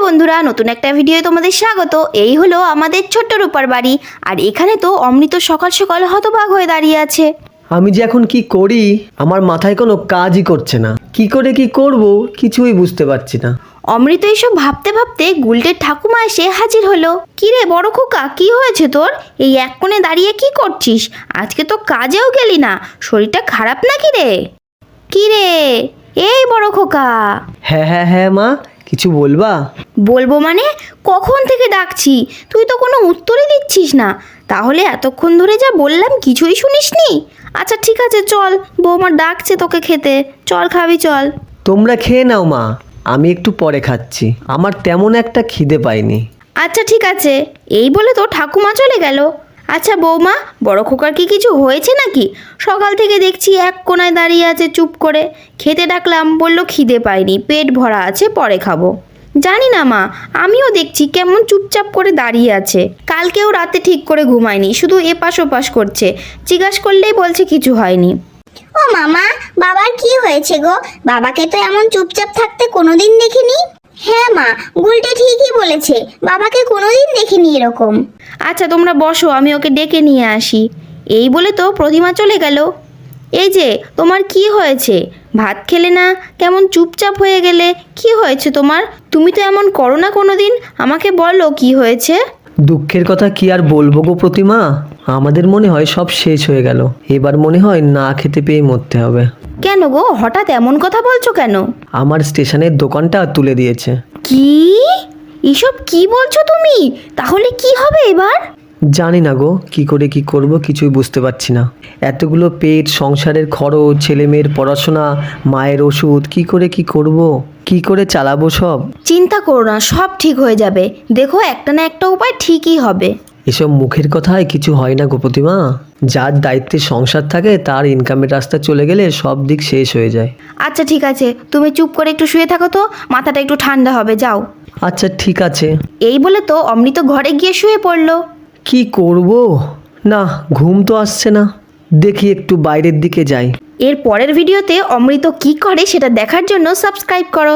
বন্ধুরা, নতুন একটা ভিডিও তোমাদের স্বাগত। এই হলো আমাদের ছোট্ট রূপার বাড়ি। আর এখানে তো অমৃত সকাল সকাল হতবাক হয়ে দাঁড়িয়ে আছে। আমি যে এখন কি করি, আমার মাথায় কোনো কাজই করছে না। কি করে কি করব কিছুই বুঝতে পারছি না। অমৃত এইসব ভাবতে ভাবতে গুলটের ঠাকুমা এসে হাজির হলো। কি রে বড় খোকা, কি হয়েছে তোর? এই এক কোণে দাঁড়িয়ে কি করছিস? আজকে তো কাজেও গেলি না, শরীরটা খারাপ নাকি রে? কি রে এই বড় খোকা? হ্যাঁ হ্যাঁ হ্যাঁ মা, কিছু বলবা? বলবো মানে? কখন থেকে ডাকছি, তুই তো কোনো উত্তরই দিচ্ছিস না। তাহলে এতক্ষণ ধরে যা বললাম কিছুই শুনিসনি? আচ্ছা ঠিক আছে চল, বৌমা ডাকছে তোকে খেতে, চল খাবি চল। তোমরা খেয়ে নাও মা, আমি একটু পরে খাচ্ছি। আমার তেমন একটা খিদে পাইনি। আচ্ছা ঠিক আছে, এই বলে তো ঠাকুমা চলে গেল। আচ্ছা বৌমা, বড় খোকার কি কিছু হয়েছে নাকি? সকাল থেকে দেখছি এক কোণায় দাঁড়িয়ে আছে চুপ করে। খেতে ডাকলাম বলল খিদে পাইনি, পেট ভরা আছে, পরে খাবো। জানি না মা, আমিও দেখছি কেমন চুপচাপ করে দাঁড়িয়ে আছে। কালকেও রাতে ঠিক করে ঘুমায়নি, শুধু এপাশ ওপাশ করছে। জিজ্ঞাস করলেই বলছে কিছু হয়নি। ও মামা, বাবার কি হয়েছে গো? বাবাকে তো এমন চুপচাপ থাকতে কোনোদিন দেখিনি। হ্যাঁ মা, গুলটে ঠিকই বলেছে, বাবাকে কোনোদিন দেখিনি এরকম। আচ্ছা তোমরা বসো, আমি ওকে ডেকে নিয়ে আসি। এই বলে তো প্রতিমা চলে গেল। এই যে তোমার কি হয়েছে? ভাত খেলে না, কেমন চুপচাপ হয়ে গেলে? কি হয়েছে তোমার? তুমি তো এমন করো না কোনো দিন, আমাকে বলো কি হয়েছে। দুঃখের কথা কি আর বলবো গো প্রতিমা, আমাদের মনে হয় সব শেষ হয়ে গেল। এবার মনে হয় না খেতে পেয়ে মরতে হবে। কেন গো, হঠাৎ এমন কথা বলছো কেন? আমার স্টেশনের দোকানটা তুলে দিয়েছে। কি? এসব কি বলছো তুমি? তাহলে কি হবে এবার? জানি না গো, কি করে কি করব কিছুই বুঝতে পারছি না। এতগুলো পেট, সংসারের খরচ, ছেলে মেয়ের পড়াশোনা, মায়ের ওষুধ, কি করে কি করব, কি করে চালাবো সব। চিন্তা করো না, সব ঠিক হয়ে যাবে। দেখো একটা না একটা উপায় ঠিকই হবে। এসব মুখের কথায় কিছু হয় না গো প্রতিমা। যার দায়িত্বে সংসার থাকে তার ইনকামের রাস্তা চলে গেলে সব দিক শেষ হয়ে যায়। আচ্ছা ঠিক আছে, তুমি চুপ করে একটু শুয়ে থাকো তো, মাথাটা একটু ঠান্ডা হবে, যাও। আচ্ছা ঠিক আছে। এই বলে তো অমৃত ঘরে গিয়ে শুয়ে পড়লো। কি করব, না ঘুম তো আসছে না। দেখি একটু বাইরের দিকে যাই। এর পরের ভিডিওতে অমৃত কি করে সেটা দেখার জন্য সাবস্ক্রাইব করো।